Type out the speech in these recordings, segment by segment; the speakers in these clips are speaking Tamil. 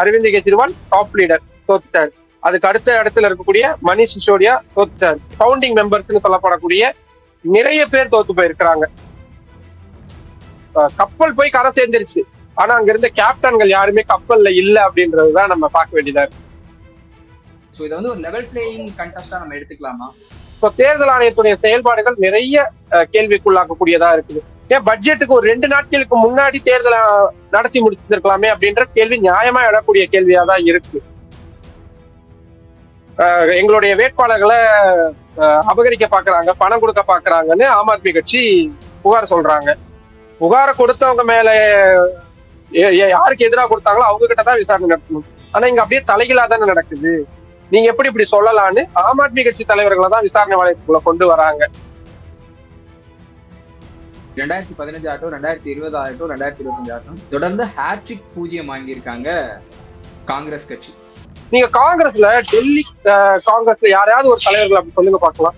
அரவிந்த் கெஜ்ரிவால் டாப் லீடர் தோத்துட்டாரு. அதுக்கு அடுத்த இடத்துல இருக்கக்கூடிய மணிஷ் சிசோடியா தோத்துட்டாரு. ஃபவுண்டிங் மெம்பர்ஸ்னு சொல்லப்படக்கூடிய நிறைய பேர் தோத்து போயிருக்கிறாங்க. கப்பல் போய் கரை சேர்ந்துருச்சு, ஆனா அங்க இருந்த கேப்டன்கள் யாருமே கப்பல்ல இல்ல அப்படின்றதுதான் நம்ம பார்க்க வேண்டியதா இருக்கு. சோ இதை வந்து ஒரு லெவல் பிளேயிங் கண்டெஸ்டா நம்ம எடுத்துக்கலாமா? இப்போ தேர்தல் ஆணையத்துடைய செயல்பாடுகள் நிறைய கேள்விக்குள்ளாக்கக்கூடியதா இருக்குது. ஏன் பட்ஜெட்டுக்கு ஒரு 2 நாட்களுக்கு முன்னாடி தேர்தலை நடத்தி முடிச்சிருக்கலாமே அப்படின்ற கேள்வி நியாயமா எழக்கூடிய கேள்வியா தான் இருக்கு. எங்களுடைய வேட்பாளர்களை அபகரிக்க பாக்குறாங்க, பணம் கொடுக்க பாக்குறாங்கன்னு ஆம் ஆத்மி கட்சி புகார் சொல்றாங்க. புகாரை கொடுத்தவங்க மேல யாருக்கு எதிராக கொடுத்தாங்களோ அவங்க கிட்டதான் விசாரணை நடத்தணும். ஆனா இங்க அப்படியே தலைகீழா தானே நடக்குது. நீங்க எப்படி இப்படி சொல்லலான்னு ஆம் ஆத்மி கட்சி தலைவர்களை தான் விசாரணை வளையத்துக்குள்ள கொண்டு வராங்க. 2015 ஆகட்டும், 2020 ஆகட்டும், 2025 ஆகட்டும், தொடர்ந்து ஹேட்ரிக் பூஜ்ஜியம் வாங்கியிருக்காங்க காங்கிரஸ் கட்சி. நீங்க காங்கிரஸ்ல டெல்லி காங்கிரஸ்ல யாரையாவது ஒரு தலைவர்கள் அப்படி சொல்லுங்க பார்க்கலாம்.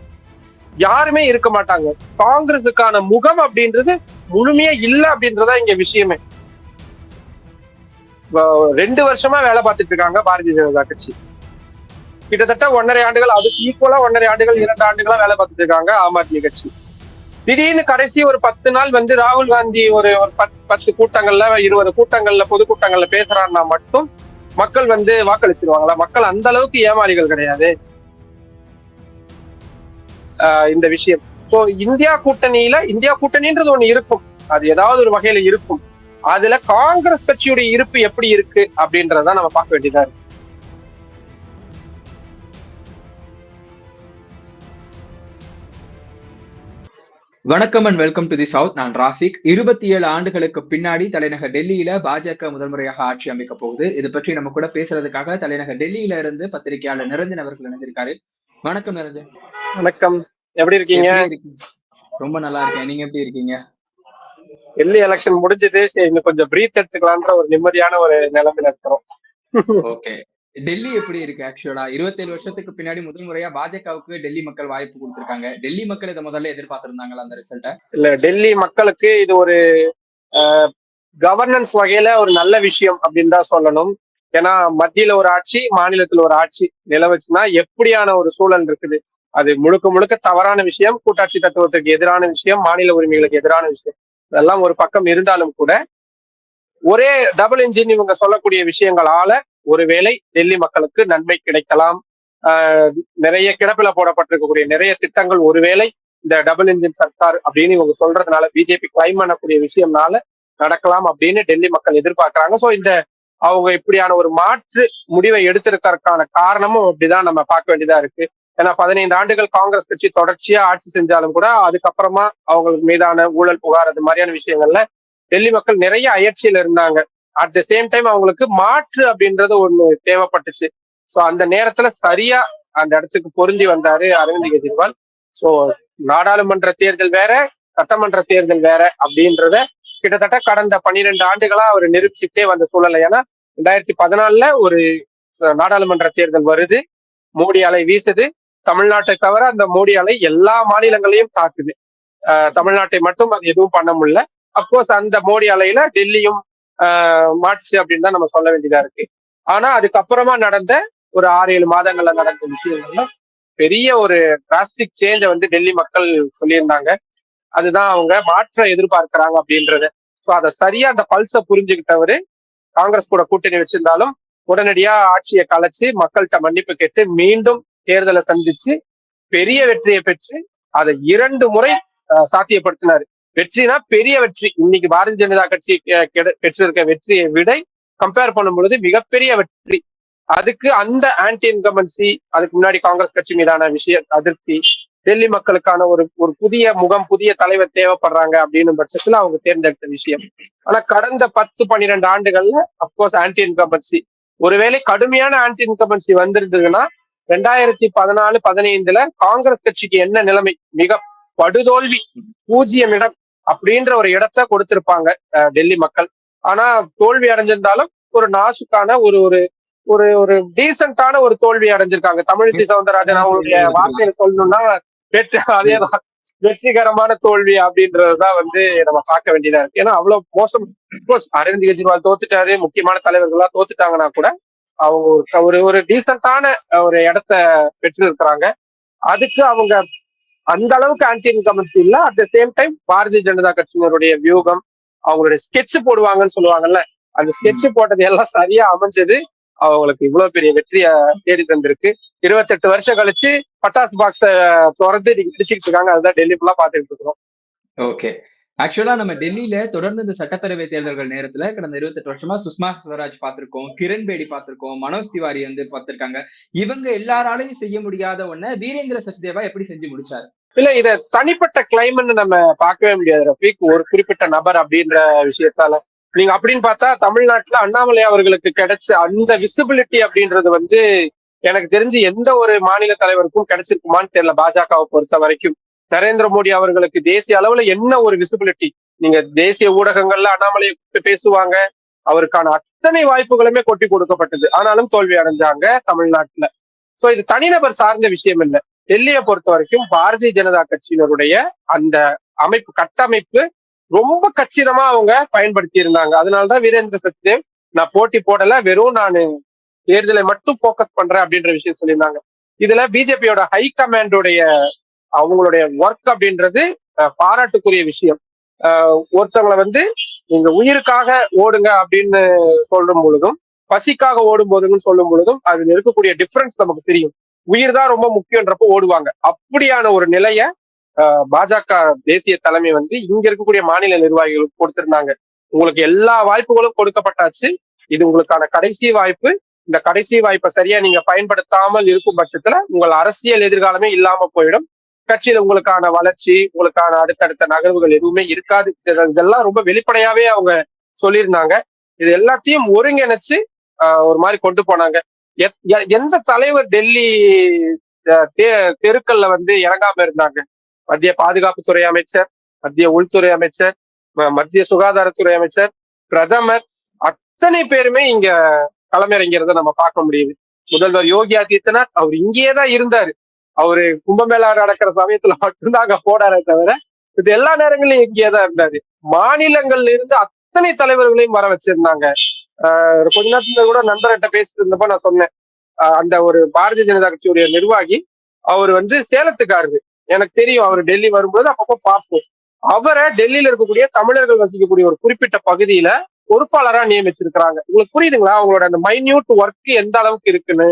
யாருமே இருக்க மாட்டாங்க. காங்கிரஸுக்கான முகம் அப்படின்றது முழுமையா இல்ல அப்படின்றதா இங்க விஷயமே. 2 வருஷமா வேலை பார்த்துட்டு இருக்காங்க பாரதிய ஜனதா கட்சி. கிட்டத்தட்ட 1.5 ஆண்டுகள், அதுக்கு ஈக்குவலா 1.5 ஆண்டுகள் 2 ஆண்டுகளா வேலை பார்த்துட்டு இருக்காங்க ஆம் ஆத்மி கட்சி. திடீர்னு கடைசி ஒரு 10 நாள் வந்து ராகுல் காந்தி ஒரு 10 கூட்டங்கள்ல 20 கூட்டங்கள்ல பொதுக்கூட்டங்கள்ல பேசுறாருன்னா மட்டும் மக்கள் வந்து வாக்களிச்சிருவாங்களா? மக்கள் அந்த அளவுக்கு ஏமாளிகள் கிடையாது இந்த விஷயம். சோ இந்தியா கூட்டணின்றது ஒண்ணு இருக்கும், அது ஏதாவது ஒரு வகையில இருக்கும். அதுல காங்கிரஸ் கட்சியுடைய இருப்பு எப்படி இருக்கு அப்படின்றதான் நம்ம பார்க்க வேண்டியதா இருக்கு. வணக்கம் and welcome to the south. நான் ராஃபிக். 27 ஆண்டுகளுக்கு பின்னாடி தலைநகர் டெல்லியில பாஜக முதல் முறையாக ஆட்சி அமைக்க போகுது. இது பற்றி நம்ம கூட பேசுறதுக்காக தலைநகர் டெல்லியில இருந்து பத்திரிகையாளர் நிரஞ்சன் அவர்கள் இணைஞ்சிருக்காரு. வணக்கம் நிரஞ்சன். வணக்கம், எப்படி இருக்கீங்க? ரொம்ப நல்லா இருக்கேன், நீங்க எப்படி இருக்கீங்க? டெல்லி எலெக்ஷன் முடிஞ்சது, சரி இன்னும் கொஞ்சம் பிரீத் எடுத்துக்கலான்ற ஒரு நிம்மதியான ஒரு நிலைமையில இருக்கிறோம். ஓகே, டெல்லி எப்படி இருக்கு? ஆக்சுவலா 27 வருஷத்துக்கு பின்னாடி முதல் முறையா பாஜகவுக்கு டெல்லி மக்கள் வாய்ப்பு கொடுத்திருக்காங்க. டெல்லி மக்கள் இதை முதல்ல எதிர்பார்த்திருந்தாங்களா அந்த ரிசல்ட்ட? இல்ல, டெல்லி மக்களுக்கு இது ஒரு கவர்னன்ஸ் வகையில ஒரு நல்ல விஷயம் அப்படின்னு தான் சொல்லணும். ஏன்னா மத்தியில ஒரு ஆட்சி, மாநிலத்துல ஒரு ஆட்சி நிலவச்சுன்னா எப்படியான ஒரு சூழல் இருக்குது. அது முழுக்க முழுக்க தவறான விஷயம், கூட்டாட்சி தத்துவத்துக்கு எதிரான விஷயம், மாநில உரிமைகளுக்கு எதிரான விஷயம். இதெல்லாம் ஒரு பக்கம் இருந்தாலும் கூட ஒரே டபுள் இன்ஜின் இவங்க சொல்லக்கூடிய விஷயங்களால ஒருவேளை டெல்லி மக்களுக்கு நன்மை கிடைக்கலாம். நிறைய கிடப்பில போடப்பட்டிருக்கக்கூடிய நிறைய திட்டங்கள் ஒருவேளை இந்த டபுள் இன்ஜின் சர்க்கார் அப்படின்னு இவங்க சொல்றதுனால, பிஜேபி கிளைம் பண்ணக்கூடிய விஷயம்னால நடக்கலாம் அப்படின்னு டெல்லி மக்கள் எதிர்பார்க்கறாங்க. சோ இந்த அவங்க இப்படியான ஒரு மாற்று முடிவை எடுத்திருக்கிறதுக்கான காரணமும் அப்படிதான் நம்ம பார்க்க வேண்டியதா இருக்கு. ஏன்னா 15 ஆண்டுகள் காங்கிரஸ் கட்சி தொடர்ச்சியா ஆட்சி செஞ்சாலும் கூட அதுக்கப்புறமா அவங்களுக்கு மீதான ஊழல் புகார் அது மாதிரியான விஷயங்கள்ல டெல்லி மக்கள் நிறைய அயற்சியில இருந்தாங்க. அட் த சேம் டைம் அவங்களுக்கு மாற்று அப்படின்றது ஒண்ணு தேவைப்பட்டுச்சு. சோ அந்த நேரத்துல சரியா அந்த இடத்துக்கு பொருந்தி வந்தாரு அரவிந்த் கெஜ்ரிவால். சோ நாடாளுமன்ற தேர்தல் வேற, சட்டமன்ற தேர்தல் வேற அப்படின்றத கிட்டத்தட்ட கடந்த 12 ஆண்டுகளா அவர் நிரூபிச்சுட்டே வந்த சூழல். ஏன்னா 2014 ஒரு நாடாளுமன்ற தேர்தல் வருது, மோடி அலை வீசுது. தமிழ்நாட்டை தவிர அந்த மோடி அலை எல்லா மாநிலங்களையும் தாக்குது. தமிழ்நாட்டை மட்டும் அது எதுவும் பண்ண முடியல. அப்கோர்ஸ் அந்த மோடி அலையில டெல்லியும் மாட்டுச்சு அப்படின்னு தான் நம்ம சொல்ல வேண்டியதா இருக்கு. ஆனா அதுக்கப்புறமா நடந்த ஒரு 6-7 மாதங்கள்ல நடந்த விஷயங்கள்ல பெரிய ஒரு டிராஸ்டிக் சேஞ்ச வந்து டெல்லி மக்கள் சொல்லியிருந்தாங்க. அதுதான் அவங்க மாற்ற எதிர்பார்க்கிறாங்க அப்படின்றது. ஸோ அதை சரியா அந்த பல்ஸை புரிஞ்சுக்கிட்டவரு காங்கிரஸ் கூட கூட்டணி வச்சிருந்தாலும் உடனடியா ஆட்சியை கலைச்சு மக்கள்கிட்ட மன்னிப்பு கேட்டு மீண்டும் தேர்தலை சந்திச்சு பெரிய வெற்றியை பெற்று அதை 2 முறை சாத்தியப்படுத்தினாரு. வெற்றினா பெரிய வெற்றி. இன்னைக்கு பாரதிய ஜனதா கட்சி பெற்றிருக்க வெற்றியை விட கம்பேர் பண்ணும் பொழுது மிகப்பெரிய வெற்றி. அதுக்கு அந்த ஆன்டி இன்கம்பன்சி, அதுக்கு முன்னாடி காங்கிரஸ் கட்சி மீதான விஷய அதிருப்தி, டெல்லி மக்களுக்கான ஒரு புதிய முகம், புதிய தலைவர் தேவைப்படுறாங்க அப்படின்னு பட்சத்துல அவங்க தேர்ந்தெடுத்த விஷயம். ஆனா கடந்த 10-12 ஆண்டுகள்ல அப்கோர்ஸ் ஆன்டி இன்கம்பன்சி, ஒருவேளை கடுமையான ஆன்டி இன்கம்பன்சி வந்திருந்ததுன்னா 2014-15 காங்கிரஸ் கட்சிக்கு என்ன நிலைமை, மிக படுதோல்வி, 0 இடம் அப்படின்ற ஒரு இடத்த கொடுத்திருப்பாங்க டெல்லி மக்கள். ஆனா தோல்வி அடைஞ்சிருந்தாலும் ஒரு நாசுக்கான ஒரு ஒரு ஒரு ஒரு டீசென்டான ஒரு தோல்வி அடைஞ்சிருக்காங்க. தமிழிசை சவுந்தரராஜன் அவங்களுடைய வார்த்தையில சொல்லணும்னா வெற்றி, அதேதான் வெற்றிகரமான தோல்வி அப்படின்றதுதான் வந்து நம்ம பார்க்க வேண்டியதா இருக்கு. ஏன்னா அவ்வளவு மோசம். அரவிந்த் கெஜ்ரிவால் தோத்துட்டாரு, முக்கியமான தலைவர்கள்லாம் தோத்துட்டாங்கன்னா கூட அவங்க ஒரு ஒரு டீசென்டான ஒரு இடத்த பெற்று இருக்கிறாங்க. அதுக்கு அவங்க அந்த அளவுக்கு ஆன்டி இன்கம்பன்சி இல்ல. At the same time Bharatiya Janata கட்சியினருடைய வியூகம், அவங்களுடைய ஸ்கெட்ச் போடுவாங்கன்னு சொல்லுவாங்கல்ல, அந்த ஸ்கெட்ச் போட்டது எல்லாம் சரியா அமைஞ்சது அவங்களுக்கு இவ்வளவு பெரிய வெற்றியை தேடி தந்திருக்கு. 28 வருஷம் கழிச்சு பட்டாசு பாக்ஸ திறந்து நீங்க பிடிச்சிட்டு இருக்காங்க. அதுதான் டெல்லி ஃபுல்லா பாத்துட்டு இருக்கிறோம். ஓகே. ஆக்சுவலா நம்ம டெல்லியில தொடர்ந்து இந்த சட்டப்பேரவை தேர்தல்கள் நேரத்துல கடந்த 28 வருஷமா சுஷ்மா ஸ்வராஜ் பார்த்திருக்கோம், கிரண் பேடி பார்த்திருக்கோம், மனோஜ் திவாரி வந்து பார்த்திருக்காங்க. இவங்க எல்லாராலையும் செய்ய முடியாத ஒண்ண வீரேந்திர சச்தேவா எப்படி செஞ்சு முடிச்சாரு? இல்ல இத தனிப்பட்ட கிளைம்னு நம்ம பார்க்கவே முடியாது ரஃபீக். ஒரு குறிப்பிட்ட நபர் அப்படின்ற விஷயத்தால நீங்க அப்படின்னு பார்த்தா தமிழ்நாட்டுல அண்ணாமலை அவர்களுக்கு கிடைச்ச அந்த விசிபிலிட்டி அப்படின்றது வந்து எனக்கு தெரிஞ்சு எந்த ஒரு மாநில தலைவருக்கும் கிடைச்சிருக்குமான்னு தெரியல. பாஜகவை பொறுத்த வரைக்கும் நரேந்திர மோடி அவர்களுக்கு தேசிய அளவுல என்ன ஒரு விசிபிலிட்டி, நீங்க தேசிய ஊடகங்கள்ல அண்ணாமலையை கூப்பிட்டு பேசுவாங்க, அவருக்கான அத்தனை வாய்ப்புகளுமே கொட்டி கொடுக்கப்பட்டது. ஆனாலும் தோல்வி அடைஞ்சாங்க தமிழ்நாட்டுல. சோ இது தனிநபர் சார்ந்த விஷயம் இல்லை. டெல்லியை பொறுத்த வரைக்கும் பாரதிய ஜனதா கட்சியினருடைய அந்த அமைப்பு கட்டமைப்பு ரொம்ப கச்சிதமா அவங்க பயன்படுத்தி இருந்தாங்க. அதனாலதான் வீரேந்திர சச்தேவ் நான் போட்டி போடல, வெறும் நான் தேர்தலை மட்டும் போக்கஸ் பண்றேன் அப்படின்ற விஷயம் சொல்லியிருந்தாங்க. இதுல பிஜேபியோட ஹை கமாண்டோடைய அவங்களுடைய ஒர்க் அப்படின்றது பாராட்டுக்குரிய விஷயம். ஒருத்தவங்களை வந்து நீங்க உயிருக்காக ஓடுங்க அப்படின்னு சொல்லும் பொழுதும், பசிக்காக ஓடும் போதுன்னு சொல்லும் பொழுதும் அதுல இருக்கக்கூடிய டிஃபரன்ஸ் நமக்கு தெரியும். உயிர் தான் ரொம்ப முக்கியன்றப்போ ஓடுவாங்க. அப்படியான ஒரு நிலைய பாஜக தேசிய தலைமை வந்து இங்க இருக்கக்கூடிய மாநில நிர்வாகிகளுக்கு கொடுத்திருந்தாங்க. உங்களுக்கு எல்லா வாய்ப்புகளும் கொடுக்கப்பட்டாச்சு, இது உங்களுக்கான கடைசி வாய்ப்பு. இந்த கடைசி வாய்ப்பை சரியா நீங்க பயன்படுத்தாமல் இருக்கும் பட்சத்துல உங்கள் அரசியல் எதிர்காலமே இல்லாம போயிடும். கட்சியில உங்களுக்கான வளர்ச்சி, உங்களுக்கான அடுத்தடுத்த நகர்வுகள் எதுவுமே இருக்காது. இதெல்லாம் ரொம்ப வெளிப்படையாவே அவங்க சொல்லியிருந்தாங்க. இது எல்லாத்தையும் ஒருங்கிணைச்சு ஒரு மாதிரி கொண்டு போனாங்க. எந்த தலைவர் டெல்லி தெருக்கள்ல வந்து இறங்காம இருந்தாங்க? மத்திய பாதுகாப்புத்துறை அமைச்சர், மத்திய உள்துறை அமைச்சர், மத்திய சுகாதாரத்துறை அமைச்சர், பிரதமர், அத்தனை பேருமே இங்க களமிறங்கிறத நம்ம பார்க்க முடியுது. முதல்வர் யோகி ஆதித்யநாத் அவர் இங்கேயேதான் இருந்தாரு. அவரு கும்பமேளா நடக்கிற சமயத்துல மட்டும்தான் அங்க போனாரே தவிர இது எல்லா நேரங்களிலும் இங்கேயேதான் இருந்தாரு. மாநிலங்கள்ல இருந்து அத்தனை தலைவர்களையும் வர வச்சிருந்தாங்க. கொஞ்ச நேரத்துல கூட நண்பர்கிட்ட பேசிட்டு இருந்தப்ப நான் சொன்னேன், அந்த ஒரு பாரதிய ஜனதா கட்சியுடைய நிர்வாகி அவர் வந்து சேலத்துக்காரரு. எனக்கு தெரியும், அவர் டெல்லி வரும்போது அப்பப்போ பார்ப்போம். அவரை டெல்லியில இருக்கக்கூடிய தமிழர்கள் வசிக்கக்கூடிய ஒரு குறிப்பிட்ட பகுதியில பொறுப்பாளரா நியமிச்சிருக்கிறாங்க. உங்களுக்கு புரியுதுங்களா அவங்களோட அந்த மைன்யூட் ஒர்க் எந்த அளவுக்கு இருக்குன்னு?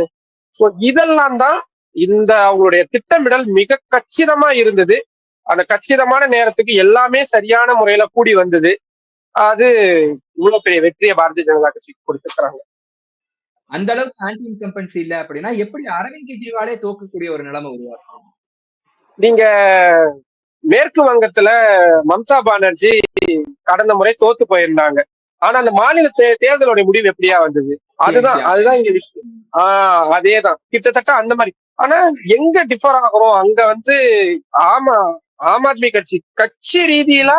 ஸோ இதெல்லாம் தான் இந்த அவங்களுடைய திட்டமிடல் மிக கச்சிதமா இருந்தது. அந்த கச்சிதமான நேரத்துக்கு எல்லாமே சரியான முறையில கூடி வந்தது. அது இவ்வளவு பெரிய வெற்றியை பாரதிய ஜனதா கட்சிக்கு கொடுத்திருக்கிறாங்க. அந்த அளவுக்கு ஆன்டி இன்கம்பன்சி இல்ல அப்படின்னா எப்படி அரவிந்த் கெஜ்ரிவாலே தோக்கக்கூடிய ஒரு நிலைமை உருவாக்கும்? நீங்க மேற்கு வங்கத்துல மம்தா பானர்ஜி கடந்த முறை தோத்து போயிருந்தாங்க. ஆனா அந்த மாநில தேர்தலுடைய முடிவு எப்படியா வந்தது? அதுதான் இங்க விஷயம். அதேதான் கிட்டத்தட்ட அந்த மாதிரி. ஆனா எங்க டிஃபர் ஆகுறோம் அங்க வந்து ஆம் ஆத்மி கட்சி ரீதியில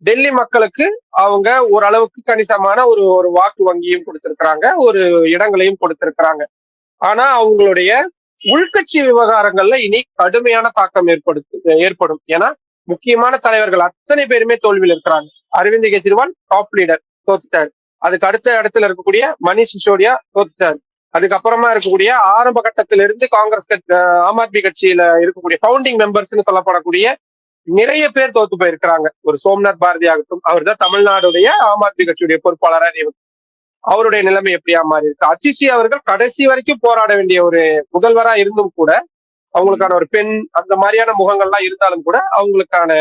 டெல்லி மக்களுக்கு அவங்க ஓரளவுக்கு கணிசமான ஒரு வாக்கு வங்கியும் கொடுத்திருக்கிறாங்க, ஒரு இடங்களையும் கொடுத்திருக்கிறாங்க. ஆனா அவங்களுடைய உள்கட்சி விவகாரங்கள்ல இனி கடுமையான தாக்கம் ஏற்படும். ஏன்னா முக்கியமான தலைவர்கள் அத்தனை பேருமே தோல்வியில் இருக்கிறாங்க. அரவிந்த் கெஜ்ரிவால் டாப் லீடர் தோத்துட்டாரு. அதுக்கு அடுத்த இடத்துல இருக்கக்கூடிய மணிஷ் சிசோடியா தோத்துட்டாரு. அதுக்கப்புறமா இருக்கக்கூடிய ஆரம்ப கட்டத்திலிருந்து காங்கிரஸ் ஆம் ஆத்மி கட்சியில இருக்கக்கூடிய பவுண்டிங் மெம்பர்ஸ்ன்னு சொல்லப்படக்கூடிய நிறைய பேர் தோத்து போயிருக்கிறாங்க. ஒரு சோம்நாத் பாரதி ஆகட்டும், அவர் தான் தமிழ்நாடுடைய ஆம் ஆத்மி கட்சியுடைய பொறுப்பாளராக அவருடைய நிலைமை எப்படியா மாறி இருக்கு. அதிஷி அவர்கள் கடைசி வரைக்கும் போராட வேண்டிய ஒரு முதல்வரா இருந்தும் கூட அவங்களுக்கான ஒரு பெண் அந்த மாதிரியான முகங்கள்லாம் இருந்தாலும் கூட அவங்களுக்கான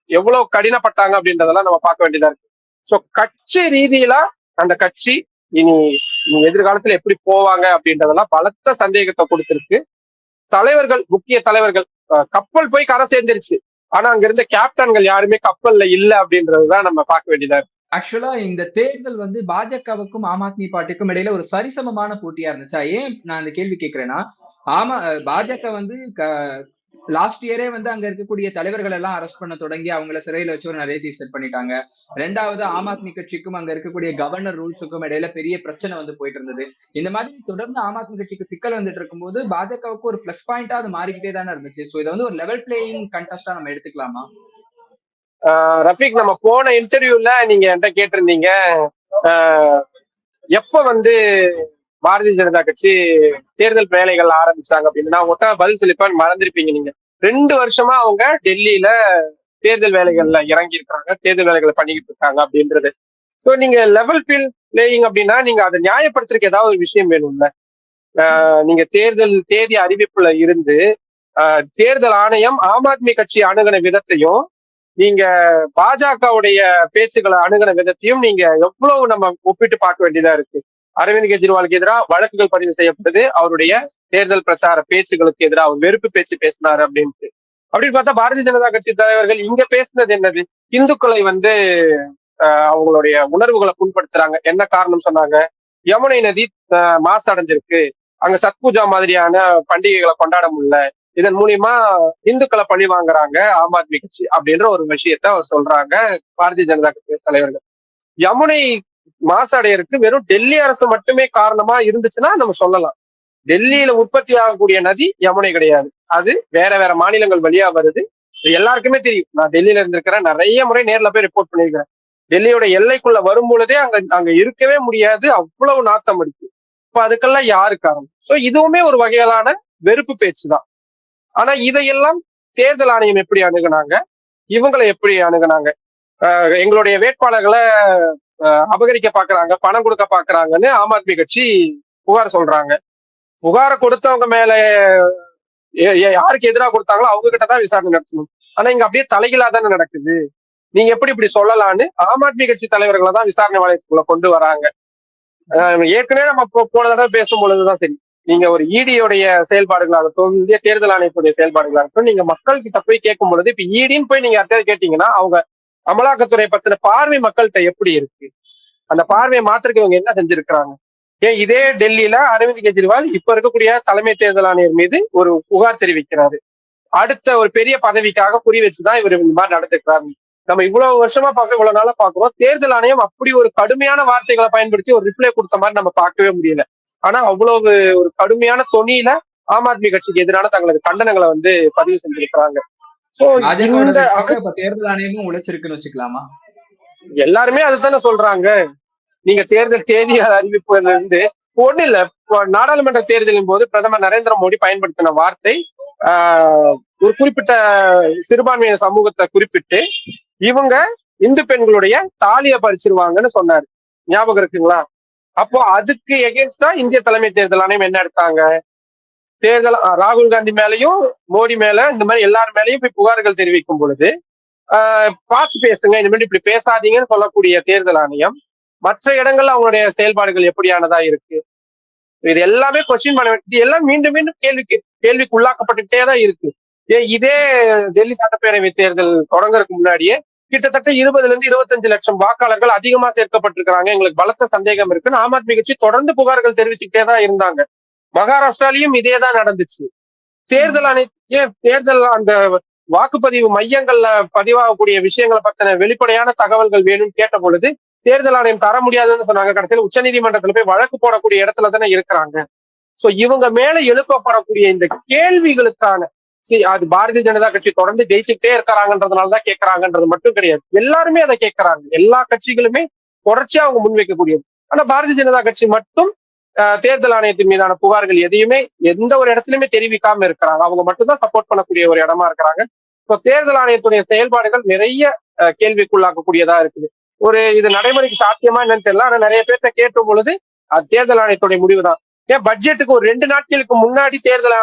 எவ்வளவு கடினப்பட்டாங்க அப்படின்றதெல்லாம் நம்ம பார்க்க வேண்டியதா இருக்கு. சோ கட்சி ரீதியில அந்த கட்சி இனி எதிர்காலத்துல எப்படி போவாங்க அப்படின்றதெல்லாம் பலத்த சந்தேகத்தை கொடுத்திருக்கு. தலைவர்கள், முக்கிய தலைவர்கள் கப்பல் போய் கரை சேர்ந்துருச்சு. ஆனா அங்க இருந்த கேப்டன்கள் யாருமே கப்பல்ல இல்ல அப்படின்றதுதான் நம்ம பார்க்க வேண்டியதா இருக்கு. ஆக்சுவலா இந்த தேர்தல் வந்து பாஜகவுக்கும் ஆம் ஆத்மி பார்ட்டிக்கும் இடையில ஒரு சரிசமமான போட்டியா இருந்துச்சா? ஏன் நான் இந்த கேள்வி கேட்கிறேன்னா, பாஜக வந்து லாஸ்ட் இயரே வந்து அங்க இருக்கக்கூடிய தலைவர்கள் எல்லாம் அரெஸ்ட் பண்ண தொடங்கி அவங்கள சிறையில வச்சு ஒரு நரேட்டிவ் செட் பண்ணிட்டாங்க. ரெண்டாவது ஆம் ஆத்மி கட்சிக்கும் அங்க இருக்கக்கூடிய கவர்னர் ரூல்ஸுக்கும் இடையில பெரிய பிரச்சனை வந்து போயிட்டு இருந்தது. இந்த மாதிரி தொடர்ந்து ஆம் ஆத்மி கட்சிக்கு சிக்கல் வந்துட்டு இருக்கும்போது பாஜகவுக்கு ஒரு பிளஸ் பாயிண்டா அது மாறிக்கிட்டே தானே இருந்துச்சு. சோ இதை வந்து ஒரு லெவல் பிளேயிங் கண்டெஸ்டா நம்ம எடுத்துக்கலாமா? ரஃபீக், நம்ம போன இன்டர்வியூல நீங்க என்கிட்ட கேட்டிருந்தீங்க, ஆஹ் எப்ப வந்து பாரதிய ஜனதா கட்சி தேர்தல் வேலைகள் ஆரம்பிச்சாங்க அப்படின்னு. நான் ஒட்ட பதில் சொல்லிப்பேன், மறந்துருப்பீங்க நீங்க. 2 வருஷமா அவங்க டெல்லியில தேர்தல் வேலைகள்ல இறங்கி இருக்காங்க, தேர்தல் வேலைகளை பண்ணிக்கிட்டு இருக்காங்க அப்படின்றது. சோ நீங்க லெவல் பிளேயிங் அப்படின்னா நீங்க அதை நியாயப்படுத்துறதுக்கு ஏதாவது ஒரு விஷயம் வேணும்ல. நீங்க தேர்தல் தேதி அறிவிப்புல இருந்து தேர்தல் ஆணையம் ஆம் ஆத்மி கட்சி அணுகுன விதத்தையும் நீங்க பாஜகவுடைய பேச்சுக்களை அணுகுன விதத்தையும் நீங்க எவ்வளவு நம்ம ஒப்பிட்டு பார்க்க வேண்டியதா இருக்கு. அரவிந்த் கெஜ்ரிவாலுக்கு எதிராக வழக்குகள் பதிவு செய்யப்பட்டது அவருடைய தேர்தல் பிரச்சார பேச்சுகளுக்கு எதிராக அவர் வெறுப்பு பேச்சு பேசினாரு அப்படின்ட்டு. அப்படின்னு பார்த்தா பாரதிய ஜனதா கட்சி தலைவர்கள் இங்க பேசினது என்னது? இந்துக்களை வந்து அவங்களுடைய உணர்வுகளை புண்படுத்துறாங்க. என்ன காரணம் சொன்னாங்க? யமுனை நதி மாசு அடைஞ்சிருக்கு, அங்க சத் பூஜா மாதிரியான பண்டிகைகளை கொண்டாட முடியல, இதன் மூலியமா இந்துக்களை பழி வாங்குறாங்க ஆம் ஆத்மி கட்சி அப்படின்ற ஒரு விஷயத்த அவர் சொல்றாங்க பாரதிய ஜனதா கட்சி தலைவர்கள். யமுனை மாசடையருக்கு வெறும் டெல்லி அரசு மட்டுமே காரணமா இருந்துச்சுன்னா நம்ம சொல்லலாம். டெல்லியில உற்பத்தி ஆகக்கூடிய நதி யமுனை கிடையாது, அது வேற வேற மாநிலங்கள் வழியா வருது. எல்லாருக்குமே தெரியும். நான் டெல்லியில இருந்திருக்கிறேன், நிறைய முறை நேர்ல போய் ரிப்போர்ட் பண்ணியிருக்கிறேன். டெல்லியோட எல்லைக்குள்ள வரும் பொழுதே அங்க அங்க இருக்கவே முடியாது, அவ்வளவு நாத்தம் அடிக்கும். இப்ப அதுக்கெல்லாம் யாரு காரணம்? சோ இதுவுமே ஒரு வகையிலான வெறுப்பு பேச்சுதான். ஆனா இதையெல்லாம் தேர்தல் ஆணையம் எப்படி அணுகுனாங்க, இவங்களை எப்படி அணுகுனாங்க? எங்களுடைய வேட்பாளர்களை அபகரிக்க பாக்குறாங்க, பணம் கொடுக்க பாக்குறாங்கன்னு ஆம் ஆத்மி கட்சி புகார் சொல்றாங்க. புகாரை கொடுத்தவங்க மேல யாருக்கு எதிராக கொடுத்தாங்களோ அவங்க கிட்டதான் விசாரணை நடத்தணும். ஆனா இங்க அப்படியே தலைகீழா தானே நடக்குது. நீங்க எப்படி இப்படி சொல்லலான்னு ஆம் ஆத்மி கட்சி தலைவர்களை தான் விசாரணை வளையத்துக்குள்ள கொண்டு வராங்க. ஏற்கனவே நம்ம போன தடவை பேசும் பொழுதுதான் சரி, நீங்க ஒரு இடியோடைய செயல்பாடுகளாகட்டும், இந்திய தேர்தல் ஆணையத்துடைய செயல்பாடுகளாகட்டும், நீங்க மக்கள் கிட்ட போய் கேட்கும் பொழுது, இப்ப இடின்னு போய் நீங்க யார்கிட்ட கேட்டீங்கன்னா அவங்க அமலாக்கத்துறை பத்தின பார்வை மக்கள்கிட்ட எப்படி இருக்கு, அந்த பார்வையை மாத்திரக்கு இவங்க என்ன செஞ்சிருக்கிறாங்க? ஏன் இதே டெல்லியில அரவிந்த் கெஜ்ரிவால் இப்ப இருக்கக்கூடிய தலைமை தேர்தல் ஆணையர் மீது ஒரு புகார் தெரிவிக்கிறாரு. அடுத்த ஒரு பெரிய பதவிக்காக குறி வச்சுதான் இவர் இந்த மாதிரி நடந்துக்கிறாரு. நம்ம இவ்வளவு வருஷமா பார்க்க, இவ்வளவு நாளா பார்க்கிறோம், தேர்தல் ஆணையம் அப்படி ஒரு கடுமையான வார்த்தைகளை பயன்படுத்தி ஒரு ரிப்ளை கொடுத்த மாதிரி நம்ம பார்க்கவே முடியல. ஆனா அவ்வளவு ஒரு கடுமையான தொனியில ஆம் ஆத்மி கட்சிக்கு எதிரான தங்களது கண்டனங்களை வந்து பதிவு செஞ்சிருக்கிறாங்க. சோ இந்த தேர்தல் ஆணையமும் உழைச்சிருக்குன்னு வச்சுக்கலாமா? எல்லாருமே அதுதானே சொல்றாங்க. நீங்க தேர்தல் தேதி அறிவிப்புல இருந்து ஒண்ணு இல்ல, நாடாளுமன்ற தேர்தலின் போது பிரதமர் நரேந்திர மோடி பயன்படுத்தின வார்த்தை ஒரு குறிப்பிட்ட சிறுபான்மையின சமூகத்தை குறிப்பிட்டு இவங்க இந்து பெண்களுடைய தாலியை பறிச்சிருவாங்கன்னு சொன்னாரு. ஞாபகம் இருக்குங்களா? அப்போ அதுக்கு எகென்ஸ்டா இந்திய தலைமை தேர்தல் ஆணையம் என்ன எடுத்தாங்க? தேர்தல் ராகுல் காந்தி மேலையும் மோடி மேல இந்த மாதிரி எல்லார் மேலையும் போய் புகார்கள் தெரிவிக்கும் பொழுது பார்த்து பேசுங்க, இனிமேல் இப்படி பேசாதீங்கன்னு சொல்லக்கூடிய தேர்தல் ஆணையம் மற்ற இடங்கள்ல அவங்களுடைய செயல்பாடுகள் எப்படியானதா இருக்கு? இது எல்லாமே கொஸ்டின் பண்ண வேண்டியது, எல்லாம் மீண்டும் மீண்டும் கேள்விக்கு உள்ளாக்கப்பட்டுட்டே தான் இருக்கு. இதே டெல்லி சட்டப்பேரவை தேர்தல் தொடங்குறதுக்கு முன்னாடியே கிட்டத்தட்ட 20-25 லட்சம் வாக்காளர்கள் அதிகமா சேர்க்கப்பட்டிருக்கிறாங்க, எங்களுக்கு பலத்த சந்தேகம் இருக்குன்னு ஆம் ஆத்மி கட்சி தொடர்ந்து புகார்கள் தெரிவிச்சுக்கிட்டே தான் இருந்தாங்க. மகாராஷ்டிராலையும் இதே தான் நடந்துச்சு. தேர்தல் தேர்தல் அந்த வாக்குப்பதிவு மையங்கள்ல பதிவாகக்கூடிய விஷயங்களை பத்தின வெளிப்படையான தகவல்கள் வேணும்னு கேட்ட பொழுது தேர்தல் ஆணையம் தர முடியாதுன்னு சொன்னாங்க. கடைசியில் உச்ச நீதிமன்றத்துல போய் வழக்கு போடக்கூடிய இடத்துல தானே இருக்கிறாங்க. சோ இவங்க மேல எழுப்பப்படக்கூடிய இந்த கேள்விகளுக்கான அது பாரதிய ஜனதா கட்சி தொடர்ந்து ஜெயிச்சுட்டே இருக்கிறாங்கன்றதுனாலதான் கேட்கறாங்கன்றது மட்டும் கிடையாது, எல்லாருமே அதை கேட்கறாங்க. எல்லா கட்சிகளுமே தொடர்ச்சியா அவங்க முன்வைக்கக்கூடியது. ஆனா பாரதிய ஜனதா கட்சி மட்டும் தேர்தல் ஆணையத்தின் மீதான புகார்கள் எதையுமே எந்த ஒரு இடத்துலயுமே தெரிவிக்காம இருக்கிறாங்க. அவங்க மட்டும்தான் சப்போர்ட் பண்ணக்கூடிய ஒரு இடமா இருக்கிறாங்க. இப்போ தேர்தல் ஆணையத்துடைய செயல்பாடுகள் நிறைய கேள்விக்குள்ளாக்கக்கூடியதா இருக்குது. இது நடைமுறைக்கு சாத்தியமா என்னன்னு தெரியல. ஆனா நிறைய பேர்த்த கேட்டும் பொழுது அது தேர்தல் ஆணையத்துடைய முடிவுதான். ஏன் பட்ஜெட்டுக்கு ஒரு 2 நாட்களுக்கு முன்னாடி தேர்தலை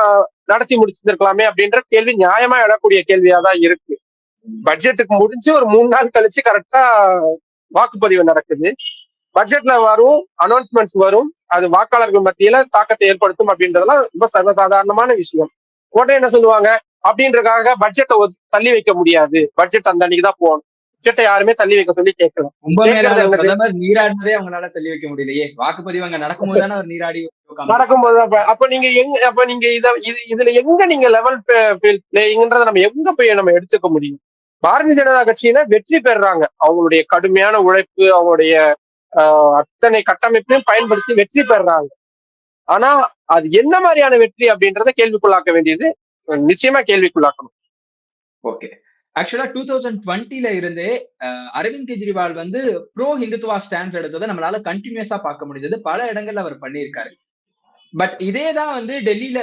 நடத்தி முடிச்சிருக்கலாமே அப்படின்ற கேள்வி நியாயமா எழக்கூடிய கேள்வியாதான் இருக்கு. பட்ஜெட்டுக்கு முடிஞ்சு ஒரு 3 நாள் கழிச்சு கரெக்டா வாக்குப்பதிவு நடக்குது. பட்ஜெட்ல வரும், அனௌன்ஸ்மெண்ட்ஸ் வரும், அது வாக்காளர்கள் மத்தியில தாக்கத்தை ஏற்படுத்தும் அப்படின்றதெல்லாம் ரொம்ப சர்வசாதாரணமான விஷயம். உடனே என்ன சொல்லுவாங்க, அப்படின்றதுக்காக பட்ஜெட்டை தள்ளி வைக்க முடியாது, பட்ஜெட் அந்த அன்னைக்குதான் போகணும், பட்ஜெட்டை யாருமே தள்ளி வைக்க சொல்லி கேட்கலாம். நீராடினதே அவங்களால தள்ளி வைக்க முடியலையே, வாக்குப்பதிவு அங்க நடக்கும்போது தானே அவர் நீராடி நடக்கும்போது அப்ப நீங்க அப்ப நீங்க இதுல எங்க நீங்க லெவல் பிளேயிங்ன்றத நம்ம எங்க போய் நம்ம எடுத்துக்க முடியும்? பாரதிய ஜனதா கட்சியில வெற்றி பெறாங்க. அவங்களுடைய கடுமையான உழைப்பு, அவங்களுடைய அத்தனை கட்டமைப்பையும் பயன்படுத்தி வெற்றி பெறாங்க. ஆனா அது என்ன மாதிரியான வெற்றி அப்படின்றத கேள்விக்குள்ளாக்க வேண்டியது நிச்சயமா கேள்விக்குள்ளாக்கணும். ஓகே. ஆக்சுவலா 2020ல இருந்தே அரவிந்த் கெஜ்ரிவால் வந்து ப்ரோ ஹிந்துத்துவா ஸ்டாண்ட்ஸ் எடுத்ததை நம்மளால கண்டினியூஸா பார்க்க முடிஞ்சது. பல இடங்கள்ல அவர் பண்ணியிருக்காரு. பட் இதேதான் வந்து டெல்லியில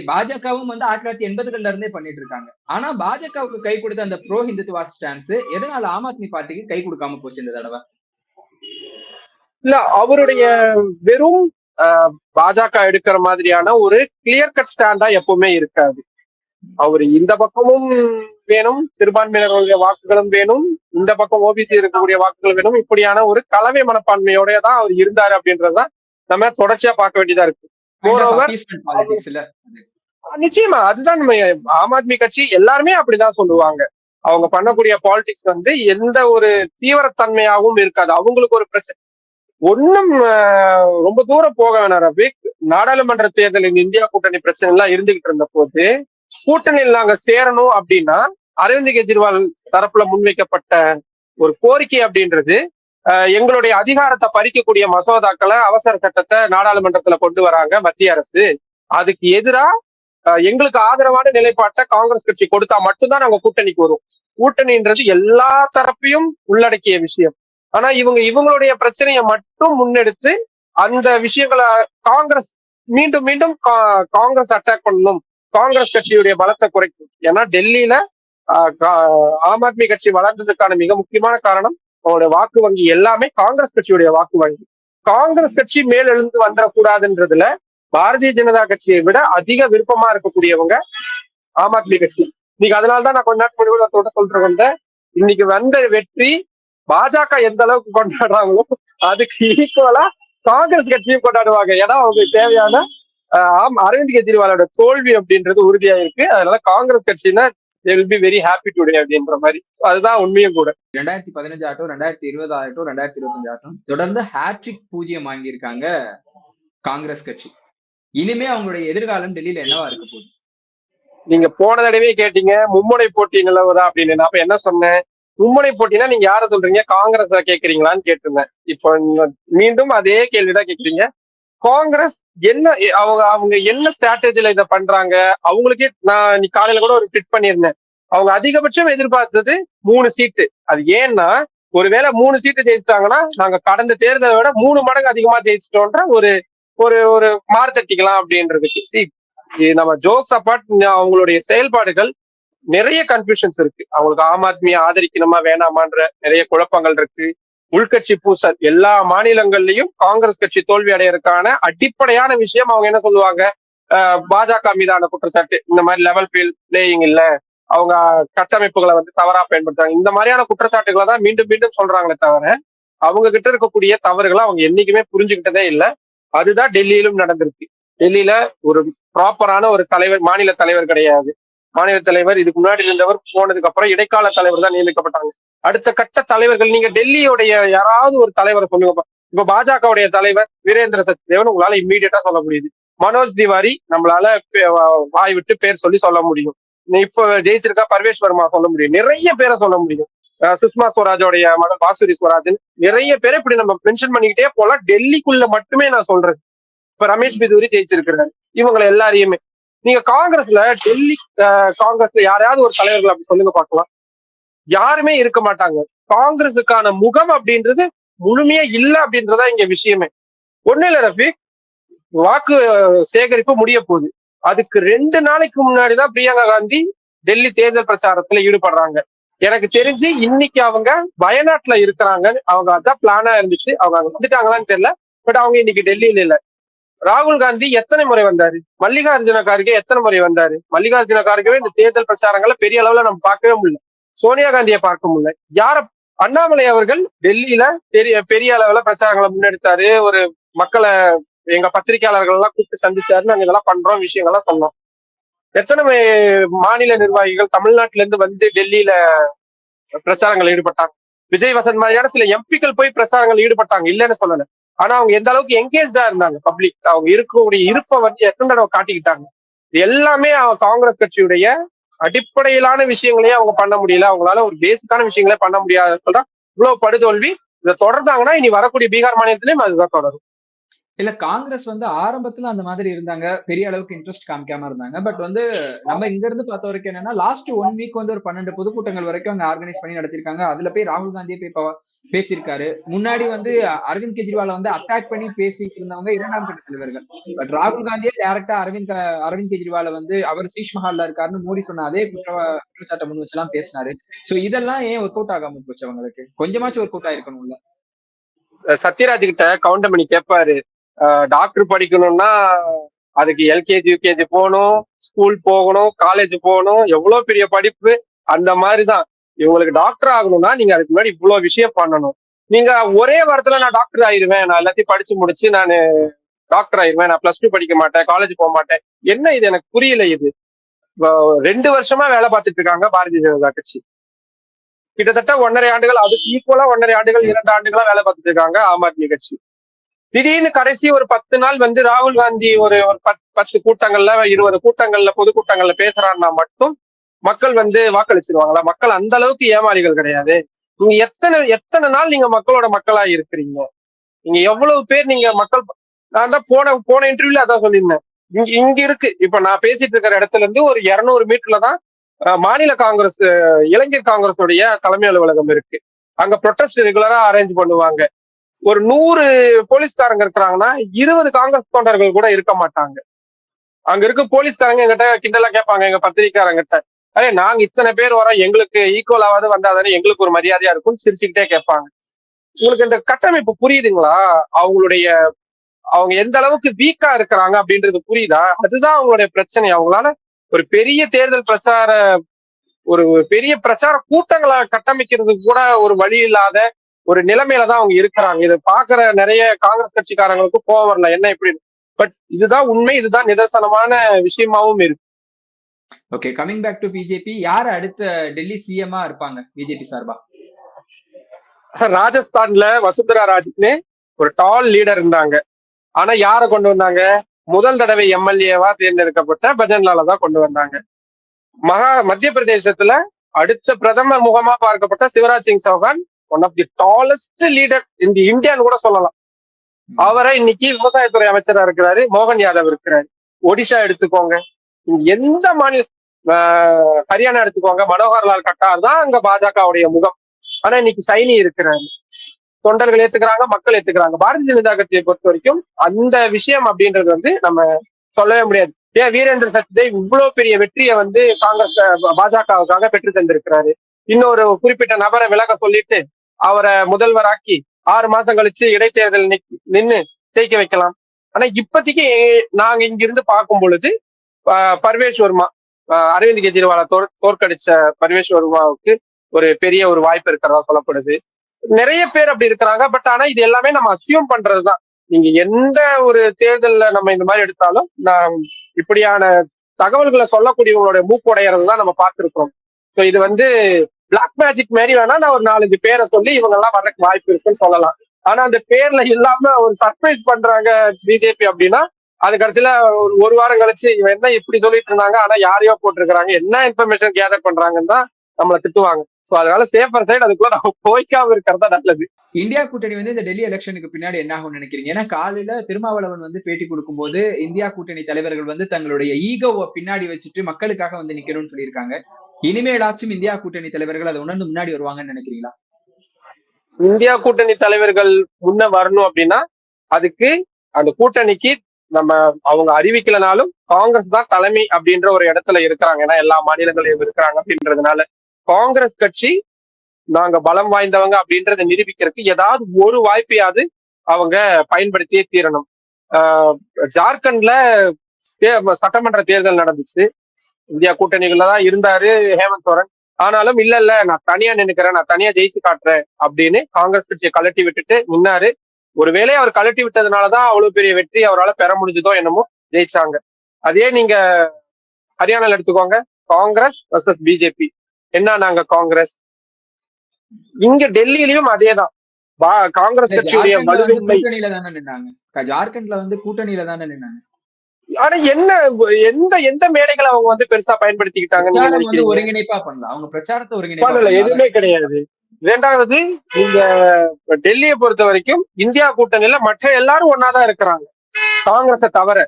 பாஜகவும் வந்து 1980கள்ல இருந்தே பண்ணிட்டு இருக்காங்க. ஆனா பாஜகவுக்கு கை கொடுத்த அந்த ப்ரோ ஹிந்துத்துவா ஸ்டாண்ட்ஸ் எதனால ஆம் ஆத்மி பார்ட்டிக்கு கை கொடுக்காம போச்சு இந்த தடவை? இல்ல, அவருடைய வெறும் பாஜக எடுக்கிற மாதிரியான ஒரு கிளியர் கட் ஸ்டாண்டா எப்பவுமே இருக்காது. அவரு இந்த பக்கமும் வேணும், சிறுபான்மையினர்களுடைய வாக்குகளும் வேணும், இந்த பக்கம் ஓபிசி இருக்கக்கூடிய வாக்குகள் வேணும், இப்படியான ஒரு கலவை மனப்பான்மையோட தான் அவர் இருந்தாரு அப்படின்றதுதான் நம்ம தொடர்ச்சியா பார்க்க வேண்டியதா இருக்கு. நிச்சயமா அதுதான் நம்ம ஆம் ஆத்மி கட்சி எல்லாருமே அப்படிதான் சொல்லுவாங்க. அவங்க பண்ணக்கூடிய பாலிடிக்ஸ் வந்து எந்த ஒரு தீவிரத்தன்மையாகவும் இருக்காது. அவங்களுக்கு ஒரு பிரச்சனை ஒன்னும் ரொம்ப தூரம் போக வேணாம் ரபிக். நாடாளுமன்ற தேர்தலில் இந்தியா கூட்டணி பிரச்சனை எல்லாம் இருந்துகிட்டு இருந்த போது கூட்டணியில் நாங்க சேரணும் அப்படின்னா அரவிந்த் கெஜ்ரிவால் தரப்புல முன்வைக்கப்பட்ட ஒரு கோரிக்கை அப்படின்றது எங்களுடைய அதிகாரத்தை பறிக்கக்கூடிய மசோதாக்களை அவசர சட்டத்தை நாடாளுமன்றத்துல கொண்டு வராங்க மத்திய அரசு. அதுக்கு எதிராக எங்களுக்கு ஆதரவான நிலைப்பாட்டை காங்கிரஸ் கட்சி கொடுத்தா மட்டும்தான் நாங்க கூட்டணிக்கு வரும். கூட்டணின்றது எல்லா தரப்பையும் உள்ளடக்கிய விஷயம். ஆனா இவங்களுடைய பிரச்சனையை மட்டும் முன்னெடுத்து அந்த விஷயங்களை காங்கிரஸ் மீண்டும் மீண்டும் காங்கிரஸ் அட்டாக் பண்ணணும், காங்கிரஸ் கட்சியுடைய பலத்தை குறைக்கும். ஏன்னா டெல்லியில ஆம் ஆத்மி கட்சி வளர்ந்ததுக்கான மிக முக்கியமான காரணம் அவருடைய வாக்கு வங்கி எல்லாமே காங்கிரஸ் கட்சியுடைய வாக்கு வங்கி. காங்கிரஸ் கட்சி மேலெழுந்து வந்துடக்கூடாதுன்றதுல பாரதிய ஜனதா கட்சியை விட அதிக விருப்பமா இருக்கக்கூடியவங்க ஆம் ஆத்மி கட்சி. இன்னைக்கு அதனாலதான் நான் கொஞ்ச நேரத்துக்கு முன்னாடி சொல்றேன் வந்தேன். இன்னைக்கு வந்த வெற்றி பாஜக எந்த அளவுக்கு கொண்டாடுறாங்களோ அதுக்கு ஈக்குவலா காங்கிரஸ் கட்சியும் கொண்டாடுவாங்க. ஏன்னா அவங்களுக்கு தேவையான அரவிந்த் கெஜ்ரிவாலோட தோல்வி அப்படின்றது உறுதியா இருக்கு. அதனால Congress கட்சினா they will be very happy today அப்படின்ற மாதிரி. அதுதான் உண்மையும் கூட. 2015 ஆகட்டும், 2020 ஆகட்டும், 2025 ஆகட்டும் தொடர்ந்து ஹேட்ரிக் பூஜ்ஜியம் வாங்கியிருக்காங்க காங்கிரஸ் கட்சி. இனிமே அவங்களுடைய எதிர்காலம் டெல்லியில என்னவா இருக்க போகுது? நீங்க போன தடவை கேட்டீங்க மும்முனை போட்டி நிலவுதா அப்படின்னு. அப்ப என்ன சொன்னேன்? மும்முனை போட்டினா நீங்க யார சொல்றீங்க, காங்கிரஸ் கேக்குறீங்களான்னு கேட்டிருந்தேன். இப்போ மீண்டும் அதே கேள்விதான் கேக்குறீங்க. காங்கிரஸ் என்ன அவங்க என்ன ஸ்ட்ராட்டஜில இதை பண்றாங்க? அவங்களுக்கே நான் காலையில கூட ஒரு ட்விட் பண்ணியிருந்தேன். அவங்க அதிகபட்சம் எதிர்பார்த்தது 3 சீட்டு. அது ஏன்னா ஒருவேளை 3 சீட்டு ஜெயிச்சிட்டாங்கன்னா நாங்க கடந்த தேர்தலை விட 3 மடங்கு அதிகமா ஜெயிச்சிட்டோன்ற ஒரு ஒரு ஒரு மார்த்தட்டிக்கலாம் அப்படின்றதுக்கு. நம்ம ஜோக்ஸ் அப்பார்ட் அவங்களுடைய செயல்பாடுகள் நிறைய கன்ஃபியூஷன்ஸ் இருக்கு. அவங்களுக்கு ஆம் ஆத்மியை ஆதரிக்கணுமா வேணாமான்ற நிறைய குழப்பங்கள் இருக்கு. உள்கட்சி பூசல் எல்லா மாநிலங்கள்லயும் காங்கிரஸ் கட்சி தோல்வி அடையறதுக்கான அடிப்படையான விஷயம் அவங்க என்ன சொல்லுவாங்க, பாஜக மீதான குற்றச்சாட்டு. இந்த மாதிரி லெவல் பிளேயிங் இல்ல, அவங்க கட்டமைப்புகளை வந்து தவறா பயன்படுத்துறாங்க. இந்த மாதிரியான குற்றச்சாட்டுகளை தான் மீண்டும் மீண்டும் சொல்றாங்களே தவிர அவங்க கிட்ட இருக்கக்கூடிய தவறுகளை அவங்க என்னைக்குமே புரிஞ்சுக்கிட்டதே இல்லை. அதுதான் டெல்லியிலும் நடந்திருக்கு. டெல்லியில ஒரு ப்ராப்பரான ஒரு தலைவர், மாநில தலைவர் கிடையாது. மாநில தலைவர் இதுக்கு முன்னாடி இருந்தவர் போனதுக்கு அப்புறம் இடைக்கால தலைவர் தான் நியமிக்கப்பட்டாங்க. அடுத்த கட்ட தலைவர்கள் நீங்க டெல்லியோடைய யாராவது ஒரு தலைவரை சொல்லுங்க. இப்ப பாஜகவுடைய தலைவர் வீரேந்திர சச்தேவன் உங்களால இம்மீடியட்டா சொல்ல முடியுது. மனோஜ் திவாரி நம்மளால வாய் விட்டு பேர் சொல்ல முடியும். இப்ப ஜெயிச்சிருக்கா பர்வேஷ் வர்மா சொல்ல முடியும். நிறைய பேரை சொல்ல முடியும். சுஷ்மா ஸ்வராஜோடைய மகள் வாசுரி ஸ்வராஜன், நிறைய பேரை இப்படி நம்ம மென்ஷன் பண்ணிக்கிட்டே போலாம். டெல்லிக்குள்ள மட்டுமே நான் சொல்றது. இப்ப ரமேஷ் பிதூரி ஜெயிச்சிருக்கிறாரு. இவங்களை எல்லாரையுமே நீங்க காங்கிரஸ்ல டெல்லி காங்கிரஸ்ல யாரையாவது ஒரு தலைவர்கள் அப்படி சொல்லுங்க பார்க்கலாம். யாருமே இருக்க மாட்டாங்க. காங்கிரஸுக்கான முகம் அப்படின்றது முழுமையா இல்ல அப்படின்றதா இங்க விஷயமே. ஒண்ணு இல்ல ரஃபீக், வாக்கு சேகரிப்பு முடிய போகுது. அதுக்கு 2 நாளைக்கு முன்னாடிதான் பிரியங்கா காந்தி டெல்லி தேர்தல் பிரச்சாரத்துல ஈடுபடுறாங்க. எனக்கு தெரிஞ்சு இன்னைக்கு அவங்க வயநாட்டுல இருக்கிறாங்க. அவங்க அதான் பிளானா இருந்துச்சு. அவங்க அங்க வந்துட்டாங்களான்னு தெரியல. பட் அவங்க இன்னைக்கு டெல்லியில இல்ல. ராகுல் காந்தி எத்தனை முறை வந்தாரு? மல்லிகார்ஜுன கார்கே எத்தனை முறை வந்தாரு? மல்லிகார்ஜுன கார்கே இந்த தேர்தல் பிரச்சாரங்களை பெரிய அளவுல நம்ம பார்க்கவே முடியல. சோனியா காந்தியை பார்க்க முடியல. அண்ணாமலை அவர்கள் டெல்லியில பெரிய அளவுல பிரச்சாரங்களை முன்னெடுத்தாரு. ஒரு மக்களை எங்க பத்திரிகையாளர்கள் எல்லாம் கூப்பிட்டு சந்திச்சாரு. நாங்க இதெல்லாம் பண்றோம், விஷயங்கள்லாம் சொன்னோம். எத்தனை மாநில நிர்வாகிகள் தமிழ்நாட்டுல இருந்து வந்து டெல்லியில பிரச்சாரங்கள் ஈடுபட்டாங்க? விஜய் வசந்த் மாதிரியான சில எம்பிக்கள் போய் பிரச்சாரங்கள் ஈடுபட்டாங்க, இல்லைன்னு சொல்லல. ஆனா அவங்க எந்த அளவுக்கு என்கேஜா இருந்தாங்க பப்ளிக், அவங்க இருக்கக்கூடிய இருப்பை வந்து எத்தனை தடவை காட்டிக்கிட்டாங்க. இது எல்லாமே காங்கிரஸ் கட்சியுடைய அடிப்படையிலான விஷயங்களையே அவங்க பண்ண முடியல. அவங்களால ஒரு பேசிக்கான விஷயங்களே பண்ண முடியாததான் இவ்வளவு படுதோல்வி. இதை தொடர்ந்தாங்கன்னா இனி வரக்கூடிய பீகார் மாநிலத்திலயும் அதுதான் தொடரும். இல்ல காங்கிரஸ் வந்து ஆரம்பத்துல அந்த மாதிரி இருந்தாங்க, பெரிய அளவுக்கு இன்ட்ரெஸ்ட் காமிக்காம இருந்தாங்க. பட் வந்து நம்ம இங்க இருந்து பார்த்த வரைக்கும் என்னன்னா, லாஸ்ட் 1 வீக் வந்து ஒரு 12 பொதுக்கூட்டங்கள் வரைக்கும் அங்க ஆர்கனைஸ் பண்ணி நடத்திருக்காங்க. அதுல போய் ராகுல் காந்தியே போய் பேசியிருக்காரு. முன்னாடி வந்து அரவிந்த் கெஜ்ரிவாலை வந்து அட்டாக் பண்ணி பேசிட்டு இருந்தவங்க 2ஆம் கட்ட தலைவர்கள். பட் ராகுல் காந்தியே டைரக்டா அரவிந்த் கெஜ்ரிவாலை வந்து அவர் சீஷ் மஹால்ல இருக்காருன்னு மோடி சொன்ன அதே குற்றச்சாட்டை முன் வச்செல்லாம் பேசினாரு. சோ இதெல்லாம் ஏன் ஒர்க் அவுட் ஆகாம போச்சு அவங்களுக்கு? கொஞ்சமாச்சும் ஒர்க் அவுட் ஆயிருக்கணும்ல. சத்யராஜ் கிட்ட கவுண்டர் பண்ணி கேட்பாரு, டாக்டர் படிக்கணும்னா அதுக்கு எல்கேஜி யூகேஜி போகணும், ஸ்கூல் போகணும், காலேஜ் போகணும், எவ்வளவு பெரிய படிப்பு. அந்த மாதிரிதான் இவங்களுக்கு டாக்டர் ஆகணும்னா நீங்க அதுக்கு முன்னாடி இவ்வளவு விஷயம் பண்ணணும். நீங்க ஒரே வாரத்துல நான் டாக்டர் ஆயிருவேன், நான் எல்லாத்தையும் படிச்சு முடிச்சு நான் டாக்டர் ஆயிருவேன், நான் +2 படிக்க மாட்டேன், காலேஜ் போக மாட்டேன், என்ன இது எனக்கு புரியல. இது 2 வருஷமா வேலை பார்த்துட்டு இருக்காங்க பாரதிய ஜனதா கட்சி. கிட்டத்தட்ட 1.5 ஆண்டுகள், அதுக்கு ஈக்குவலா 1.5 ஆண்டுகள் 2 ஆண்டுகளா வேலை பார்த்துட்டு இருக்காங்க ஆம் ஆத்மி கட்சி. திடீர்னு கடைசி ஒரு 10 நாள் வந்து ராகுல் காந்தி ஒரு 10 கூட்டங்கள்ல 20 கூட்டங்கள்ல பொதுக்கூட்டங்கள்ல பேசுறாருன்னா மட்டும் மக்கள் வந்து வாக்களிச்சிருவாங்களா? மக்கள் அந்த அளவுக்கு ஏமாளிகள் கிடையாது. நீங்க எத்தனை நாள் நீங்க மக்களோட மக்களா இருக்கிறீங்க? நீங்க எவ்வளவு பேர் நீங்க மக்கள். நான் தான் போன இன்டர்வியூல அதான் சொல்லியிருந்தேன். இங்க இருக்கு, இப்ப நான் பேசிட்டு இருக்கிற இடத்துல இருந்து ஒரு 200 மீட்டர்ல தான் மாநில காங்கிரஸ் இளைஞர் காங்கிரஸுடைய தலைமை அலுவலகம் இருக்கு. அங்க ப்ரொடெஸ்ட் ரெகுலரா அரேஞ்ச் பண்ணுவாங்க. ஒரு 100 போலீஸ்காரங்க இருக்கிறாங்கன்னா 20 காங்கிரஸ் தொண்டர்கள் கூட இருக்க மாட்டாங்க. அங்க இருக்க போலீஸ்காரங்க எங்கிட்ட கிண்டலா கேட்பாங்க, எங்க பத்திரிக்காரங்கிட்ட, அதே நாங்க இத்தனை பேர் வரோம், எங்களுக்கு ஈக்குவலாவது வந்தாதானே எங்களுக்கு ஒரு மரியாதையா இருக்கும் சிரிச்சுக்கிட்டே கேட்பாங்க. உங்களுக்கு இந்த கட்டமைப்பு புரியுதுங்களா? அவங்க எந்த அளவுக்கு வீக்கா இருக்கிறாங்க அப்படின்றது புரியுதா? அதுதான் அவங்களுடைய பிரச்சனை. அவங்களால ஒரு பெரிய தேர்தல் ஒரு பெரிய பிரச்சார கூட்டங்களை கட்டமைக்கிறதுக்கு கூட ஒரு வழி இல்லாத ஒரு நிலைமையில தான் அவங்க இருக்கிறாங்க. இதை பாக்குற நிறைய காங்கிரஸ் கட்சிக்காரங்களுக்கு கோவம் வரல, என்ன இப்படி. பட் இதுதான் உண்மை, இதுதான் நிதர்சனமான விஷயமாவும் இருக்கு. Okay, coming back to BJP, யார் அடுத்த டெல்லி சிஎம்மா இருப்பாங்க பிஜேபி சார்பா? ராஜஸ்தான்ல வசுந்தரா ராஜ்னு ஒரு டால் லீடர் இருந்தாங்க. ஆனா யாரை கொண்டு வந்தாங்க? முதல் தடவை எம்எல்ஏவா தேர்ந்தெடுக்கப்பட்ட பஜன்லால தான் கொண்டு வந்தாங்க. மத்திய பிரதேசத்துல அடுத்த பிரதமர் முகமா பார்க்கப்பட்ட Shivraj Singh Chouhan, one of the tallest leader in the இந்தியான்னு கூட சொல்லலாம். அவரை இன்னைக்கு விவசாயத்துறை அமைச்சரா இருக்கிறாரு. மோகன் யாதவ் இருக்கிறாரு. ஒடிஷா எடுத்துக்கோங்க, எந்த மாநில, ஹரியானா எடுத்துக்கோங்க, மனோகர்லால் கட்டார் தான் அங்க பாஜகவுடைய முகம். ஆனா இன்னைக்கு சைனி இருக்கிறாரு. தொண்டர்கள் ஏத்துக்கிறாங்க, மக்கள் ஏத்துக்கிறாங்க. பாரதிய ஜனதா கட்சியை பொறுத்த வரைக்கும் அந்த விஷயம் அப்படின்றது வந்து நம்ம சொல்லவே முடியாது. ஏன் வீரேந்திர சச்தேவ் இவ்வளவு பெரிய வெற்றியை வந்து காங்கிரஸ் பாஜகவுக்காக பெற்று தந்திருக்கிறாரு. இன்னொரு குறிப்பிட்ட நபரை விலக சொல்லிட்டு அவரை முதல்வராக்கி 6 மாசம் கழிச்சு இடைத்தேர்தல் நின்னு ஜெயிக்க வைக்கலாம். ஆனா இப்போதைக்கு நாங்க இங்கிருந்து பார்க்கும் பொழுது பர்வேஷ் வர்மா, அரவிந்த் கெஜ்ரிவாலை தோற்கடிச்ச பர்வேஷ் வர்மாவுக்கு ஒரு பெரிய ஒரு வாய்ப்பு இருக்கிறதா சொல்லப்படுது. நிறைய பேர் அப்படி இருக்கிறாங்க. பட் ஆனா இது எல்லாமே நம்ம அசியூம் பண்றதுதான். நீங்க எந்த ஒரு தேர்தல்ல நம்ம இந்த மாதிரி எடுத்தாலும் இப்படியான தகவல்களை சொல்லக்கூடியவங்களுடைய மூக்குடையறது தான் நம்ம பார்த்திருக்கிறோம். ஸோ இது வந்து பிளாக் மேஜிக் மாதிரி வேணா நான் ஒரு 4-5 பேரை சொல்லி இவங்க எல்லாம் வர்றதுக்கு வாய்ப்பு இருக்குன்னு சொல்லலாம். ஆனா அந்த பேர்ல இல்லாம ஒரு சர்ப்ரைஸ் பண்றாங்க பிஜேபி அப்படின்னா அது கடைசியில ஒரு வாரம் கழிச்சு இவன் என்ன இப்படி சொல்லிட்டு இருந்தாங்க, ஆனா யாரையோ போட்டிருக்கிறாங்க, என்ன இன்ஃபர்மேஷன் கேதர் பண்றாங்கன்னு தான் நம்மளை திட்டுவாங்க. ஸோ அதனால சேஃபர் சைடு அதுக்குள்ள நம்ம போய்க்காம இருக்கிறதா நல்லது. இந்தியா கூட்டணி வந்து இந்த டெல்லி எலெக்ஷனுக்கு பின்னாடி என்ன ஆகும்னு நினைக்கிறீங்க? ஏன்னா காலையில திருமாவளவன் வந்து பேட்டி கொடுக்கும்போது இந்தியா கூட்டணி தலைவர்கள் வந்து தங்களுடைய ஈகோவை பின்னாடி வச்சுட்டு மக்களுக்காக வந்து நிக்கணும்னு சொல்லியிருக்காங்க. இனிமேலாச்சும் இந்தியா கூட்டணி தலைவர்கள் அதை உணர்ந்து முன்னாடி வருவாங்கன்னு நினைக்கிறீங்களா? இந்தியா கூட்டணி தலைவர்கள் முன்ன வரணும் அப்படின்னா அதுக்கு அந்த கூட்டணிக்கு அவங்க அறிவிக்கலனாலும் காங்கிரஸ் தான் தலைமை அப்படின்ற ஒரு இடத்துல இருக்கிறாங்க. ஏன்னா எல்லா மாநிலங்களையும் இருக்கிறாங்க அப்படின்றதுனால காங்கிரஸ் கட்சி நாங்க பலம் வாய்ந்தவங்க அப்படின்றத நிரூபிக்கிறதுக்கு ஏதாவது ஒரு வாய்ப்பையாவது அவங்க பயன்படுத்தியே தீரணும். ஜார்க்கண்ட்ல சட்டமன்ற தேர்தல் நடந்துச்சு. இந்தியா கூட்டணிகள்ல தான் இருந்தாரு ஹேமந்த் சோரன். ஆனாலும் இல்ல நான் தனியா நினைக்கிறேன், நான் தனியா ஜெயிச்சு காட்டுறேன் அப்படின்னு காங்கிரஸ் கட்சியை கலட்டி விட்டுட்டு நின்னாரு. ஒருவேளை அவர் கலட்டி விட்டதுனாலதான் அவ்வளவு பெரிய வெற்றி அவரால் பெற முடிஞ்சதோ என்னமோ, ஜெயிச்சாங்க. அதே நீங்க ஹரியானால எடுத்துக்கோங்க, காங்கிரஸ் வர்சஸ் பிஜேபி. என்ன நாங்க காங்கிரஸ். இங்க டெல்லியிலயும் அதேதான். காங்கிரஸ் கட்சியுடைய ஜார்க்கண்ட்ல வந்து வலுவின்மை. கூட்டணியில தானே நின்னாங்க. ஜார்க்கண்ட்ல வந்து கூட்டணியில தானே நின்னாங்க. ஆனா என்ன, எந்த எந்த மேடைகளை அவங்க வந்து பெருசா பயன்படுத்திக்கிட்டாங்கன்னு நீங்க பிரச்சாரம் வந்து நினைக்கிறீங்க? ஒருங்கிணைப்பா பண்ணல. அவங்க பிரச்சாரத்தை ஒருங்கிணைப்பா பண்ணல, பண்ணல. எதுவுமே கிடையாது. இரண்டாவது, நீங்க டெல்லியை பொறுத்த வரைக்கும் இந்தியா கூட்டணியில மற்ற எல்லாரும் ஒன்னாதான் இருக்கிறாங்க, காங்கிரஸை தவிர.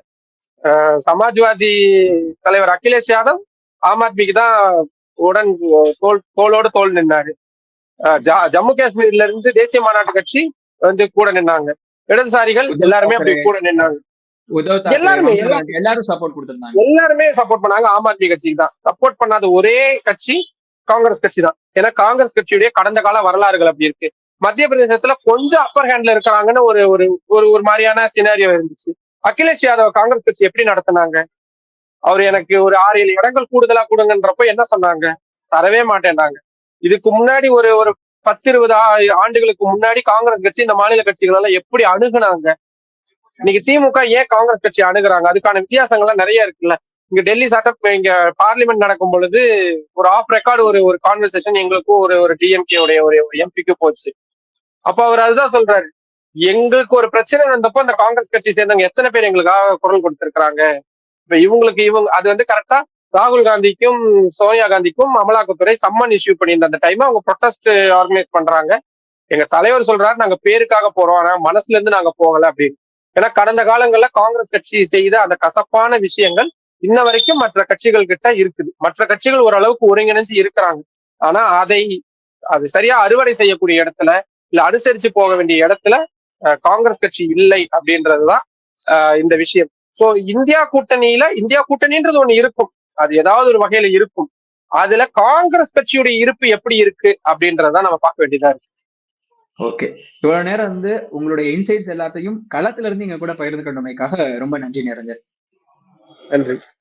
சமாஜ்வாதி தலைவர் அகிலேஷ் யாதவ் ஆம் ஆத்மிக்கு தான் உடன் தோளோடு தோல் நின்னாரு. ஜம்மு காஷ்மீர்ல இருந்து தேசிய மாநாட்டு கட்சி வந்து கூட நின்னாங்க. இடதுசாரிகள் உத்தவ் எல்லாருமே அப்படி தாக்கரே, கூட நின்னாங்க. உத்தவ் தாக்கரே, எல்லாருமே மம்தா பானர்ஜி எல்லாரும் சப்போர்ட் கொடுத்திருந்தாங்க. எல்லாருமே சப்போர்ட் பண்ணாங்க. ஆம் ஆத்மி கட்சிக்கு தான் சப்போர்ட் பண்ணாத ஒரே கட்சி காங்கிரஸ் கட்சி தான். ஏன்னா காங்கிரஸ் கட்சியுடைய கடந்த கால வரலாறுகள் அப்படி இருக்கு. மத்திய பிரதேசத்துல கொஞ்சம் அப்பர் ஹேண்ட்ல இருக்கிறாங்கன்னு ஒரு ஒரு ஒரு மாதிரியான சினாரியோ இருந்துச்சு. அகிலேஷ் யாதவ் காங்கிரஸ் கட்சி எப்படி நடத்தினாங்க? அவர் எனக்கு ஒரு 6-7 இடங்கள் கூடுதலா கொடுங்கன்றப்ப என்ன சொன்னாங்க? தரவே மாட்டேன்டாங்க. இதுக்கு முன்னாடி ஒரு ஒரு 10-20 ஆண்டுகளுக்கு முன்னாடி காங்கிரஸ் கட்சி இந்த மாநில கட்சிகள் எல்லாம் எப்படி அணுகுனாங்க? இன்னைக்கு திமுக ஏன் காங்கிரஸ் கட்சி அணுகுறாங்க? அதுக்கான வித்தியாசங்கள்லாம் நிறைய இருக்குல்ல. இங்க டெல்லி இங்க பார்லிமெண்ட் நடக்கும் பொழுது ஒரு ஆஃப் ரெக்கார்டு ஒரு ஒரு கான்வர்சேஷன் எங்களுக்கும் ஒரு ஒரு டிஎம்கே உடைய ஒரு எம்பிக்கு போச்சு. அப்ப அவர் அதுதான் சொல்றாரு, எங்களுக்கு ஒரு பிரச்சனை வந்தப்போ அந்த காங்கிரஸ் கட்சி சேர்ந்தவங்க எத்தனை பேர் எங்களுக்காக குரல் கொடுத்திருக்கிறாங்க. இப்ப இவங்க அது வந்து கரெக்டா ராகுல் காந்திக்கும் சோனியா காந்திக்கும் அமலாக்கத்துறை சம்மன் இஷ்யூ பண்ணியிருந்த அந்த டைம் அவங்க ப்ரொடெஸ்ட் ஆர்கனைஸ் பண்றாங்க. எங்க தலைவர் சொல்றாரு, நாங்க பேருக்காக போறோம், ஆனா மனசுல இருந்து நாங்க போகல அப்படின்னு. ஏன்னா கடந்த காலங்கள்ல காங்கிரஸ் கட்சி செய்த அந்த கசப்பான விஷயங்கள் இன்ன வரைக்கும் மற்ற கட்சிகள் கிட்ட இருக்குது. மற்ற கட்சிகள் ஓரளவுக்கு ஒருங்கிணைஞ்சு இருக்கிறாங்க. ஆனா அது சரியா அறுவடை செய்யக்கூடிய இடத்துல, இல்ல அனுசரிச்சு போக வேண்டிய இடத்துல காங்கிரஸ் கட்சி இல்லை அப்படின்றதுதான் இந்த விஷயம். சோ இந்தியா கூட்டணின்றது ஒண்ணு இருக்கும், அது ஏதாவது ஒரு வகையில இருக்கும். அதுல காங்கிரஸ் கட்சியுடைய இருப்பு எப்படி இருக்கு அப்படின்றதான் நம்ம பார்க்க வேண்டியதா இருக்கு. ஓகே, இவ்வளவு நேரம் வந்து உங்களுடைய இன்சைட்ஸ் எல்லாத்தையும் களத்துல இருந்து எங்க கூட பகிர்ந்து கொண்டமைக்காக ரொம்ப நன்றி நிரஞ்சன். நன்றி.